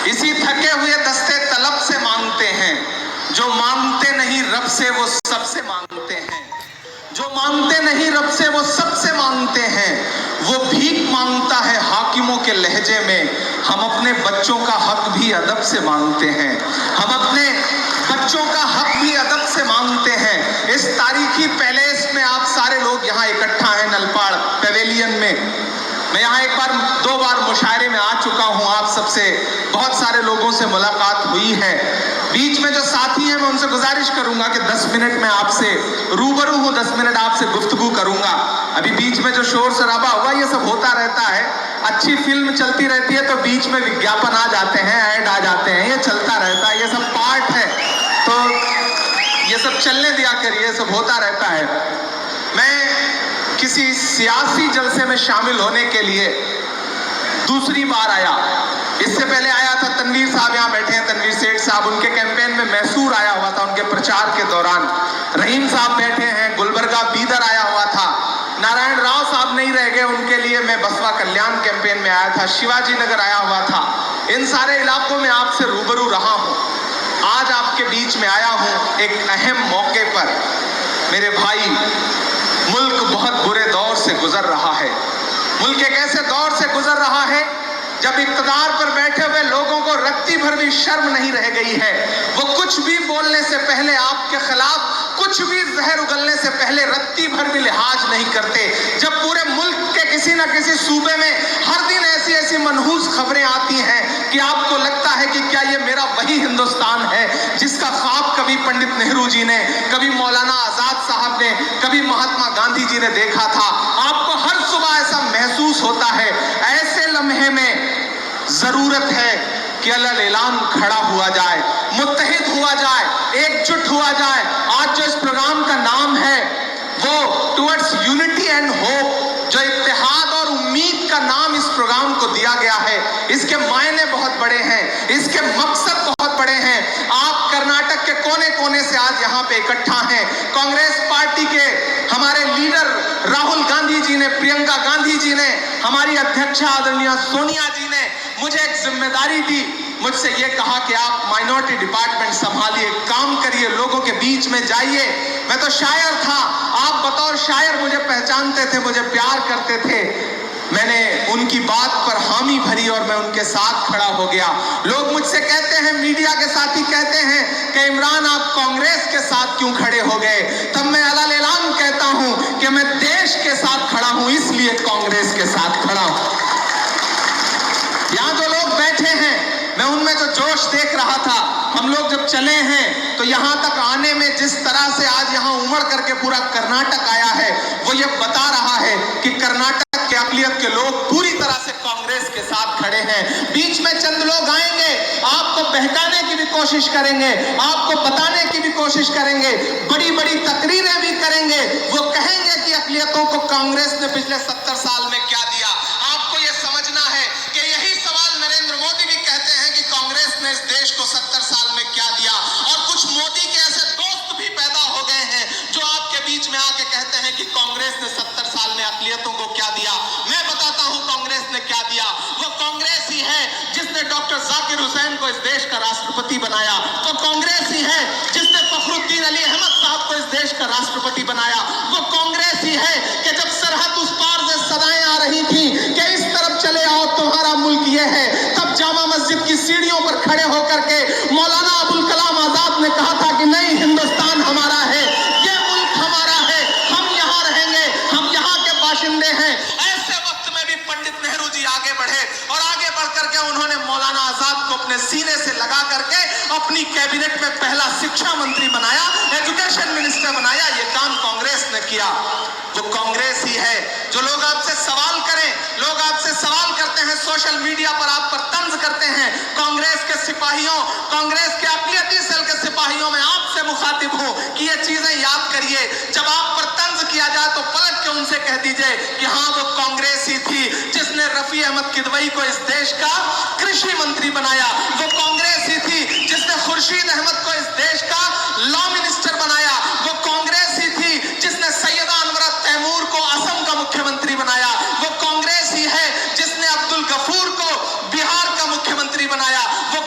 इसी थके हुए दस्ते तलब से मांगते हैं, जो मांगते नहीं रब से वो सबसे मांगते हैं, जो मांगते नहीं रब से वो सबसे मांगते हैं। वो भीख मांगता है हाकिमों के लहजे में, हम अपने बच्चों का हक भी अदब से मांगते हैं, हम अपने बच्चों का हक भी अदब से मांगते हैं। इस तारीखी पैलेस में आप सारे लोग यहाँ इकट्ठा हैं, नलपाड़ पेवेलियन में। मैं यहाँ एक बार 2 बार मुशायरे में आ चुका हूँ, आप सबसे बहुत सारे लोगों से मुलाकात हुई है। बीच में जो साथी हैं मैं उनसे गुजारिश करूंगा कि 10 मिनट में आपसे रूबरू हूँ, 10 मिनट आपसे गुफ्तगू करूंगा। अभी बीच में जो शोर शराबा हुआ ये सब होता रहता है, अच्छी फिल्म चलती रहती है तो बीच में विज्ञापन आ जाते हैं, ऐड आ जाते हैं, ये चलता रहता है, ये सब पार्ट है, तो ये सब चलने दिया करिए, ये सब होता रहता है। मैं किसी सियासी जलसे में शामिल होने के लिए दूसरी बार आया। इससे पहले आया था तनवीर साहब, यहाँ बैठे हैं तनवीर सेठ साहब, उनके कैंपेन में मैसूर आया हुआ था उनके प्रचार के दौरान। रहीम साहब बैठे हैं, गुलबर्गा बीदर आया हुआ था। नारायण राव साहब नहीं रह गए, उनके लिए मैं बसवा कल्याण कैंपेन में आया था। शिवाजी नगर आया हुआ था। इन सारे इलाकों में आपसे रूबरू रहा हूँ। आज आपके बीच में आया हूँ एक अहम मौके पर। मेरे भाई, मुल्क बहुत बुरे दौर से गुजर रहा है। मुल्क एक ऐसे दौर से गुजर रहा है जब इक़्तिदार पर बैठे हुए लोगों को रत्ती भर भी शर्म नहीं रह गई है। वो कुछ भी बोलने से पहले आपके खिलाफ कुछ भी जहर उगलने से पहले रत्ती भर भी लिहाज नहीं करते। जब पूरे मुल्क के किसी न किसी सूबे में हर दिन ऐसी ऐसी मनहूस खबरें आती हैं कि आपको लगता है कि क्या ये मेरा वही हिंदुस्तान है जिसका ख्वाब कभी पंडित नेहरू जी ने, कभी मौलाना आजाद साहब ने, कभी महात्मा गांधी जी ने देखा था। आपको हर सुबह ऐसा महसूस होता है। ऐसे लम्हे में जरूरत है कि अल्लाह ऐलान खड़ा हुआ जाए, मुत्तहिद हुआ जाए, एकजुट हुआ जाए। आज जो इस प्रोग्राम का नाम है वो टुवर्ड्स यूनिटी एंड होप, जो इत्तेहाद और उम्मीद का नाम इस प्रोग्राम को दिया गया है, इसके मायने बहुत बड़े हैं, इसके मकसद बहुत बड़े हैं। आप कर्नाटक के कोने कोने से आज यहाँ पे इकट्ठा हैं। कांग्रेस पार्टी के हमारे लीडर राहुल गांधी जी ने, प्रियंका गांधी जी ने, हमारी अध्यक्षा आदरणीय सोनिया जी ने मुझे एक जिम्मेदारी दी। मुझसे ये कहा कि आप माइनॉरिटी डिपार्टमेंट संभालिए, काम करिए, लोगों के बीच में जाइए। मैं तो शायर था, आप बतौर शायर मुझे पहचानते थे, मुझे प्यार करते थे। मैंने उनकी बात पर हामी भरी और मैं उनके साथ खड़ा हो गया। लोग मुझसे कहते हैं, मीडिया के साथी कहते हैं कि इमरान आप कांग्रेस के साथ क्यों खड़े हो गए? तब मैं अलाल ऐलान कहता हूं कि मैं देश के साथ खड़ा हूं, इसलिए कांग्रेस के साथ खड़ा हूं। यहाँ जो लोग बैठे हैं, मैं उनमें जो जोश देख रहा था, हम लोग जब चले हैं तो यहाँ तक आने में जिस तरह से आज यहाँ उमड़ करके पूरा कर्नाटक आया है, वो ये बता रहा है कि कर्नाटक के अक़लियत के लोग पूरी तरह से कांग्रेस के साथ खड़े हैं। बीच में चंद लोग आएंगे, आपको बहकाने की भी कोशिश करेंगे, आपको बताने की भी कोशिश करेंगे, बड़ी बड़ी तकरीरें भी करेंगे। वो कहेंगे कि अक़लियतों को कांग्रेस ने पिछले 70 साल में क्या दिया। आपको ये समझना है कि यही सवाल नरेंद्र मोदी भी कहते हैं कि कांग्रेस ने इस देश को 70 साल में क्या दिया। और कुछ मोदी के ऐसे दोस्त भी पैदा हो गए हैं जो आपके बीच में आके कहते हैं कि कांग्रेस ने 70 साल में अक़लियतों को क्या दिया। मैं बताता हूं कांग्रेस ने क्या दिया। वो कांग्रेस ही है जिसने डॉक्टर जाकिर हुसैन को इस देश का राष्ट्रपति बनाया। वो कांग्रेस ही है जिसने फखरुद्दीन अली अहमद साहब को इस देश का राष्ट्रपति बनाया। वो कांग्रेस ही है कि जब सरहद उस पार से सदाएं आ रही थी कि इस तरफ चले आओ तुम्हारा मुल्क ये है, तब जामा मस्जिद की सीढ़ियों पर खड़े होकर के मौलाना अबुल कलाम आजाद ने कहा था कि नहीं, हिंदुस्तान हमारा है, ये मुल्क हमारा है, हम यहाँ रहेंगे, हम यहाँ के बाशिंदे हैं। ऐसे वक्त में भी पंडित नेहरू जी आगे बढ़े और आगे बढ़ करके उन्होंने मौलाना आजाद को अपने सीने से लगा करके अपनी कैबिनेट में पहला शिक्षा मंत्री बनाया, एजुकेशन मिनिस्टर बनाया। ये काम कांग्रेस ने किया। वो कांग्रेस ही है जो लोग आपसे सवाल करें, लोग आपसे सवाल करते हैं, सोशल मीडिया पर आप पर तंज करते हैं। कांग्रेस के सिपाहियों, कांग्रेस के अक़लियती सेल के सिपाहियों में आपसे मुखातिब हूं कि ये चीजें याद करिए। जब आप पर तंज किया जाए तो पलट के उनसे कह दीजिए कि हाँ, वो कांग्रेस ही थी जिसने रफी अहमद किदवई को इस देश का कृषि मंत्री बनाया। वो कांग्रेस ही थी जिसने खुर्शीद अहमद को इस देश का लॉ मिनिस्टर बनाया। वो कांग्रेस ही थी जिसने सैयदा अनवरा तैमूर को असम का मुख्यमंत्री बनाया। वो कांग्रेस ही है जिसने अब्दुल गफूर को बिहार का मुख्यमंत्री बनाया। वो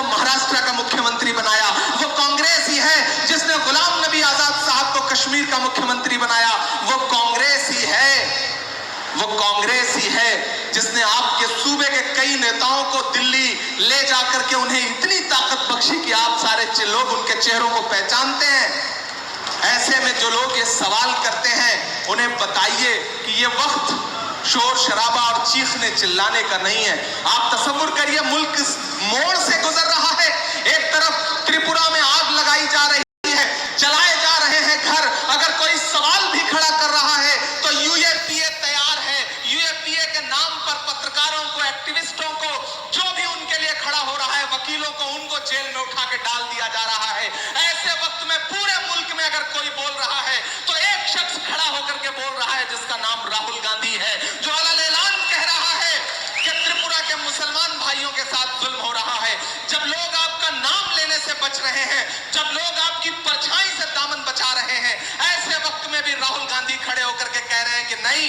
को महाराष्ट्र का मुख्यमंत्री बनाया। वो कांग्रेस ही है जिसने गुलाम नबी आजाद साहब को कश्मीर का मुख्यमंत्री बनाया। वो कांग्रेस ही है, वो कांग्रेस ही है जिसने आपके सूबे के कई नेताओं को दिल्ली ले जाकर के उन्हें इतनी ताकत बख्शी कि आप सारे लोग उनके चेहरों को पहचानते हैं। ऐसे में जो लोग ये सवाल करते हैं उन्हें बताइए कि ये वक्त शोर शराबा और चीखने चिल्लाने का नहीं है। आप तसव्वुर करिए, मुल्क मोड़ से गुजर रहा है। एक तरफ त्रिपुरा में आग लगाई जा रही है, जलाए जा रहे हैं घर। अगर कोई सवाल भी खड़ा कर रहा है तो यूएपीए तैयार है। यूएपीए के नाम पर पत्रकारों को, एक्टिविस्टों को, जो भी उनके लिए खड़ा हो रहा है, वकीलों को, उनको जेल में उठा के डाल दिया जा रहा है। ऐसे वक्त में पूरे मुल्क में अगर कोई बोल रहा है तो एक शख्स खड़ा होकर के बोल रहा है जिसका नाम राहुल गांधी है, जो अलग-ऐलान कह रहा है कि त्रिपुरा के मुसलमान भाइयों के साथ जुल्म हो रहा है। जब लोग आपका नाम लेने से बच रहे हैं, जब लोग आपकी परछाई से दामन बचा रहे हैं, ऐसे वक्त में भी राहुल गांधी खड़े होकर के कह रहे हैं कि नहीं,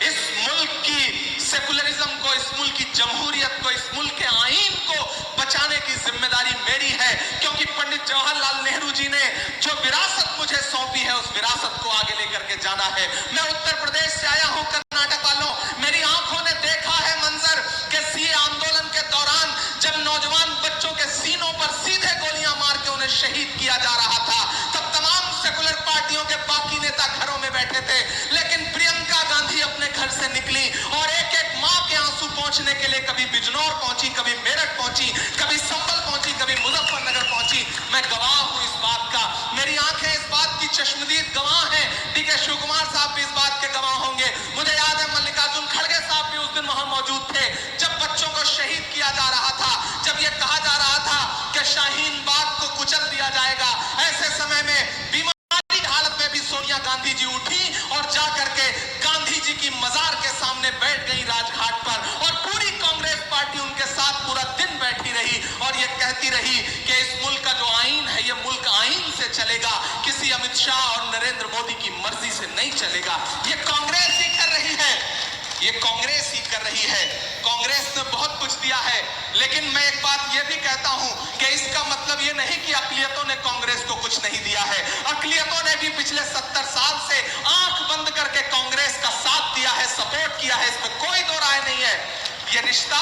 इस मुल्क की सेकुलरिज्म को, इस मुल्क की जमहूरियत को, इस मुल्क के आईन को बचाने की जिम्मेदारी मेरी है, क्योंकि पंडित जवाहरलाल नेहरू जी ने जो विरासत मुझे सौंपी है उस विरासत को आगे लेकर के जाना है। मैं उत्तर प्रदेश से आया हूं, कर्नाटक वालों, मेरी आंखों ने देखा है मंजर कि सीए आंदोलन के दौरान जब नौजवान बच्चों के सीनों पर सीधे गोलियां मार के उन्हें शहीद किया जा रहा था, तब तमाम सेकुलर पार्टियों के बाकी नेता घरों में बैठे थे, लेकिन प्रियंका गांधी अपने घर से निकली और एक एक मां के आंसू पहुंचने के लिए कभी बिजनौर पहुंची, कभी मेरठ पहुंची, कभी संभल पहुंची, कभी मुजफ्फरनगर पहुंची। मैं गवाह हूं इस बात का, मेरी आंखें इस बात की चश्मदीद गवाह हैं। डीके शिवकुमार साहब भी इस बात के गवाह होंगे। मुझे याद है मल्लिकार्जुन खड़गे साहब भी उस दिन वहां मौजूद थे जब बच्चों को शहीद किया जा रहा था, जब यह कहा जा रहा था कि शाहीन बाग को कुचल दिया जाएगा। ऐसे समय में बीमारी की हालत में भी सोनिया गांधी जी उठी और जाकर के गांधी जी की मजार के सामने बैठ गई राजघाट पर, और पूरी कांग्रेस पार्टी उनके साथ पूरा दिन बैठी रही और ये कहती रही कि इस मुल्क का जो आईन है, ये मुल्क आईन से चलेगा, किसी अमित शाह और नरेंद्र मोदी की मर्जी से नहीं चलेगा। ये कांग्रेस ही कर रही है, ये कांग्रेस ही कर रही है। कांग्रेस ने बहुत कुछ दिया है, लेकिन मैं एक बात यह भी कहता हूं कि इसका मतलब यह नहीं कि अक़लियतों ने कांग्रेस को कुछ नहीं दिया है। अक़लियतों ने भी पिछले 70 साल से आंख बंद करके कांग्रेस का साथ दिया है, सपोर्ट किया है, इसमें कोई दो राय नहीं है। यह रिश्ता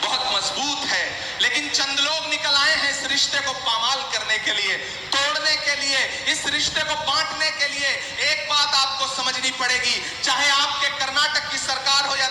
बहुत मजबूत है, लेकिन चंद लोग निकल आए हैं इस रिश्ते को पामाल करने के लिए, तोड़ने के लिए, इस रिश्ते को बांटने के लिए। एक बात आपको समझनी पड़ेगी, चाहे आपके कर्नाटक की सरकार हो या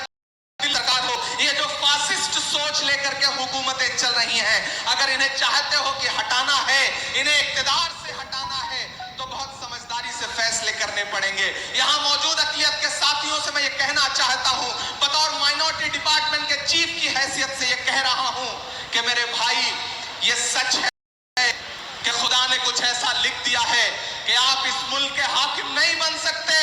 सरकार हो, ये जो फासिस्ट सोच लेकर के हुकूमतें चल रही हैं, अगर इन्हें चाहते हो कि हटाना है, इन्हें इख्तिदार से हटाना है, तो बहुत समझदारी से फैसले करने पड़ेंगे। यहां मौजूद अक़लियत के साथियों से मैं ये कहना चाहता हूं, बतौर माइनॉरिटी डिपार्टमेंट के चीफ की हैसियत से ये कह रहा हूं कि मेरे भाई, ये सच है कि खुदा ने कुछ ऐसा लिख दिया है कि आप इस मुल्क के हाकिम नहीं बन सकते।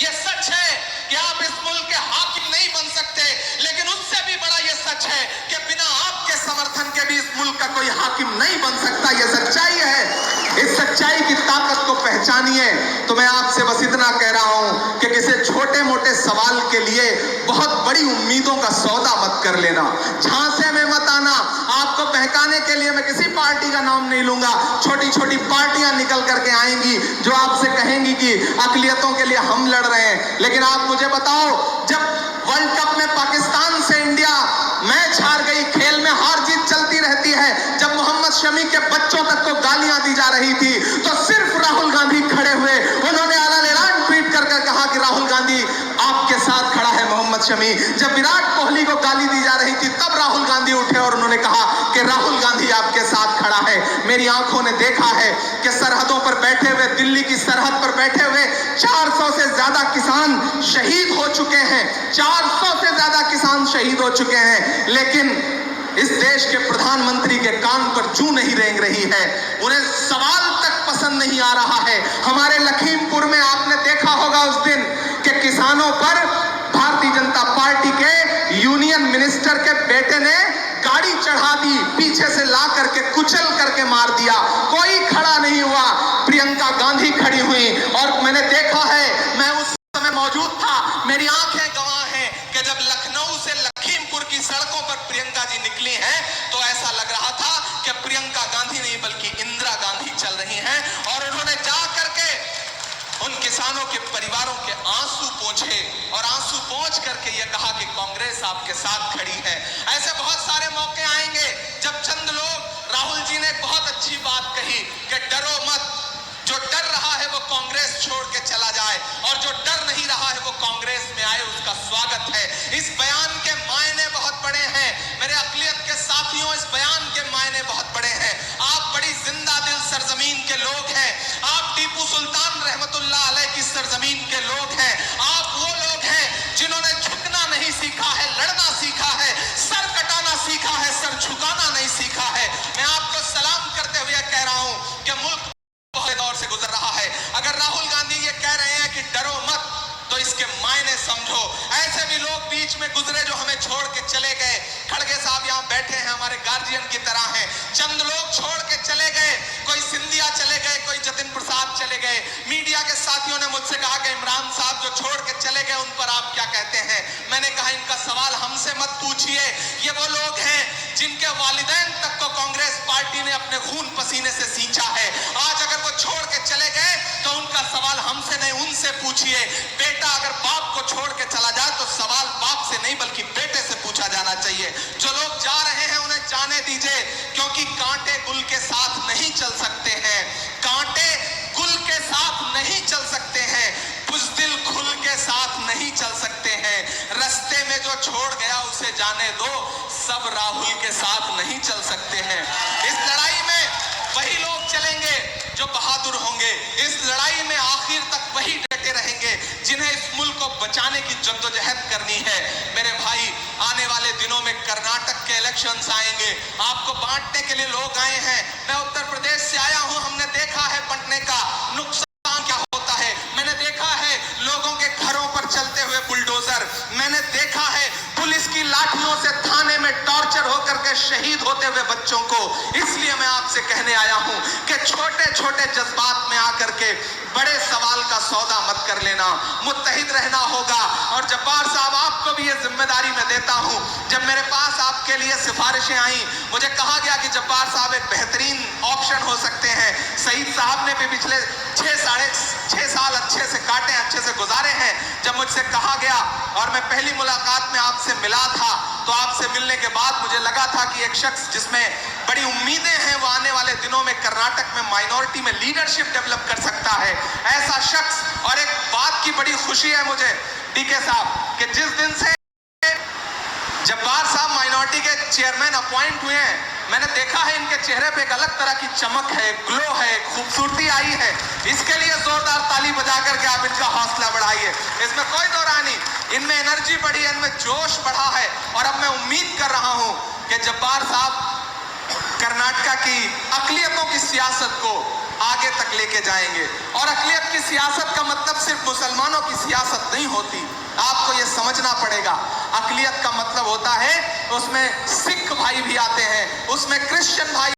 ये सच है कि आप इस मुल्क के हाकिम नहीं बन सकते, लेकिन उससे भी बड़ा ये सच है कि बिना आपके समर्थन के भी इस मुल्क का कोई हाकिम नहीं बन सकता। ये सच्चाई है, इस सच्चाई की ताकत को पहचानिए। तो मैं आपसे बस इतना कह रहा हूं कि किसी छोटे मोटे सवाल के लिए बहुत बड़ी उम्मीदों का सौदा मत कर लेना, झांसे में मत आना। आपको बहकाने के लिए मैं किसी पार्टी का नाम नहीं लूंगा, छोटी छोटी पार्टियां निकल करके आएंगी जो आपसे कहेंगी कि अक़लियतों के लिए हम लड़ रहे हैं। लेकिन आप मुझे बताओ, जब वर्ल्ड कप में पाकिस्तान से इंडिया मैच हार गई, खेल में हार जीत चलती रहती है, जब मोहम्मद शमी के बच्चों तक को गालियां दी जा रही थी, तो सिर्फ राहुल गांधी खड़े हुए, उन्होंने अलग-ऐलान ट्वीट कर कहा कि राहुल गांधी आपके साथ खड़ा है मोहम्मद शमी। जब विराट कोहली को गाली दी जा रही थी, तब राहुल गांधी उठे और उन्होंने कहा कि राहुल गांधी आपके साथ खड़ा है। मेरी आंखों ने देखा है कि सरहदों पर बैठे हुए, दिल्ली की सरहद पर बैठे हुए 400 से ज्यादा किसान शहीद हो चुके हैं, 400 से ज्यादा किसान शहीद हो चुके हैं, लेकिन इस देश के प्रधानमंत्री के कान पर जूं नहीं रेंग रही है, उन्हें सवाल तक पसंद नहीं आ रहा है। हमारे लखीमपुर में आपने देखा होगा उस दिन कि किसानों पर भारतीय जनता पार्टी के यूनियन मिनिस्टर के बेटे ने गाड़ी चढ़ा दी, पीछे से ला करके कुचल करके मार दिया, कोई खड़ा नहीं हुआ। प्रियंका गांधी खड़ी हुई और मैंने देखा है, मैं उस समय मौजूद था, मेरी आंखें गवाह हैं कि जब लखनऊ से लखीमपुर की सड़कों पर प्रियंका जी निकली हैं तो ऐसा लग रहा था करके यह कहा कि कांग्रेस आपके साथ खड़ी है। ऐसे बहुत सारे मौके आएंगे जब चंद लोग, राहुल जी ने एक बहुत अच्छी बात कही कि डरो मत, जो डर रहा है वो कांग्रेस छोड़ के चला जाए और जो डर नहीं रहा है वो कांग्रेस में आए, उसका स्वागत है। इस बयान के मायने बहुत बड़े हैं मेरे अक़लियत के साथियों, इस बयान के मायने बहुत बड़े हैं। आप बड़ी जिंदा दिल सरजमीन के लोग हैं, आप टीपू सुल्तान रहमतुल्लाह अलैह की सरजमीन के लोग हैं, आप वो लोग हैं जिन्होंने झुकना नहीं सीखा है, लड़ना सीखा है, सर कटाना सीखा है, सर झुकाना नहीं सीखा है। मैं आपको सलाम करते हुए कह रहा हूं कि मुल्क बहुत दौर से गुजर रहा है। अगर राहुल गांधी ये कह रहे हैं कि डरो मत, तो इसके मायने समझो। ऐसे भी लोग बीच में गुजरे जो हमें छोड़ के चले गए। खड़गे साहब यहाँ बैठे हैं, हमारे गार्जियन की तरह हैं। चंद लोग छोड़ के चले गए, कोई सिंधिया चले गए, कोई जतिन प्रसाद चले गए। मीडिया के साथियों ने मुझसे कहा कि इमरान साहब जो छोड़ के चले गए उन पर आप क्या कहते हैं। मैंने कहा इनका सवाल हमसे मत पूछिए, ये वो लोग हैं जिनके वालिदैन तक को कांग्रेस पार्टी ने अपने खून पसीने से सींचा है। आज अगर वो छोड़ के चले गए तो उनका सवाल हमसे नहीं, उनसे पूछिए। बेटा अगर बाप को छोड़ के चला जाए तो सवाल बाप से नहीं बल्कि बेटे से पूछा जाना चाहिए। जो लोग जा रहे हैं उन्हें जाने दीजिए, क्योंकि कांटे गुल के साथ नहीं चल सकते हैं, कांटे गुल के साथ नहीं चल सकते हैं, बुज़दिल खुल के साथ नहीं चल सकते हैं। रास्ते में जो छोड़ गया उसे जाने दो, सब राहुल के साथ नहीं चल सकते हैं। इस लड़ाई में वही लोग चलेंगे जो बहादुर होंगे। इस लड़ाई में आखिर तक वही डटे रहेंगे जिन्हें इस मुल्क को बचाने की जद्दोजहद करनी है। मेरे भाई, आने वाले दिनों में कर्नाटक के इलेक्शंस आएंगे, आपको बांटने के लिए लोग आए हैं। मैं उत्तर प्रदेश से आया हूं, हमने देखा है बंटने का नुकसान क्या होता है। मैंने देखा है लोगों के घरों पर चलते हुए बुलडोजर, मैंने देखा है पुलिस की लाठियों से थाने में टॉर्चर होकर के शहीद होते हुए बच्चों को। इसलिए मैं आपसे कहने आया हूं कि छोटे छोटे जज्बात में आकर के बड़े सवाल का सौदा मत कर लेना, मुत्तहिद रहना होगा। और जब्बार साहब, आपको भी ये जिम्मेदारी मैं देता हूं। जब मेरे पास आपके लिए सिफारिशें आई, मुझे कहा गया कि जब्बार साहब एक बेहतरीन ऑप्शन हो सकते हैं। सईद साहब ने भी पिछले 6 साल अच्छे से काटे, अच्छे से गुजारे हैं। जब मुझसे कहा गया और मैं पहली मुलाकात में आपसे मिला था, तो आपसे मिलने के बाद मुझे लगा था कि एक शख्स जिसमें बड़ी उम्मीदें हैं वो आने वाले दिनों में कर्नाटक में माइनॉरिटी में लीडरशिप डेवलप कर सकता है, ऐसा शख्स। और एक बात की बड़ी खुशी है मुझे डीके साहब कि जिस दिन से जब्बार साहब माइनॉरिटी के चेयरमैन अपॉइंट हुए हैं, मैंने देखा है इनके चेहरे पे एक अलग तरह की चमक है, ग्लो है, खूबसूरती आई है। इसके लिए जोरदार ताली बजा करके आप इनका हौसला बढ़ाइए, इसमें कोई दो राय नहीं। इनमें एनर्जी बढ़ी है, इनमें जोश बढ़ा है। और अब मैं उम्मीद कर रहा हूं कि जब्बार साहब कर्नाटका की अक़लियतों की सियासत को आगे तक लेके जाएंगे। और अक़लियत की सियासत का मतलब सिर्फ मुसलमानों की सियासत नहीं होती, आपको ये समझना पड़ेगा। अक़लियत का मतलब होता है उसमें सिख भाई भी आते हैं, उसमें क्रिश्चियन भाई